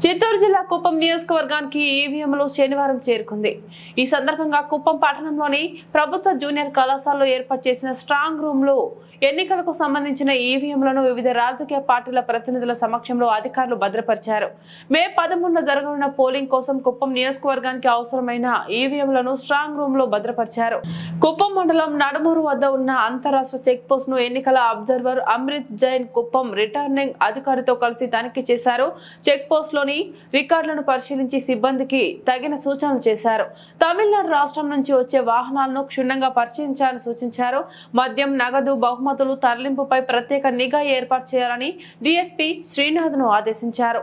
చిత్తూరు జిల్లా కుప్పం నియోజకవర్గానికి ఈవీఎంలు శనివారం చేరుకుంది. ఈ సందర్భంగా కుప్పం పట్టణంలోని ప్రభుత్వ జూనియర్ కళాశాలలో ఏర్పాటు చేసిన స్ట్రాంగ్ రూమ్ లో ఎన్నికలకు సంబంధించిన ఈవీఎంలను వివిధ రాజకీయ పార్టీల ప్రతినిధుల సమక్షంలో అధికారులు భద్రపరిచారు. మే 13న జరగనున్న పోలింగ్ కోసం కుప్పం నియోజకవర్గానికి అవసరమైన ఈవీఎంలను స్ట్రాంగ్ రూమ్ లో భద్రపరిచారు. కుప్పం మండలం నడుమూరు వద్ద ఉన్న అంతరాష్ట్ర చెక్ పోస్ట్ ను ఎన్నికల అబ్జర్వర్ అమృత్ జైన్ కుప్పం రిటర్నింగ్ అధికారితో కలిసి తనిఖీ చేశారు. చెక్ పోస్ట్ లోని రికార్డులను పరిశీలించి సిబ్బందికి తగిన సూచనలు చేశారు. తమిళనాడు రాష్ట్రం నుంచి వచ్చే వాహనాలను క్షుణ్ణంగా పరిశీలించాలని సూచించారు. మద్యం, నగదు, బహుమతులు తరలింపుపై ప్రత్యేక నిఘా ఏర్పాటు చేయాలని డీఎస్పీ శ్రీనాథ్ ను ఆదేశించారు.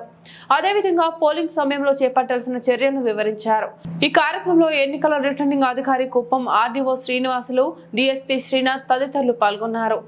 అదేవిధంగా పోలింగ్ సమయంలో చేపట్టాల్సిన చర్యలను వివరించారు. ఈ కార్యక్రమంలో ఎన్నికల రిటర్నింగ్ అధికారి కుప్పం ఆర్డీఓ శ్రీనివాసులు, డీఎస్పీ శ్రీనాథ్ తదితరులు పాల్గొన్నారు.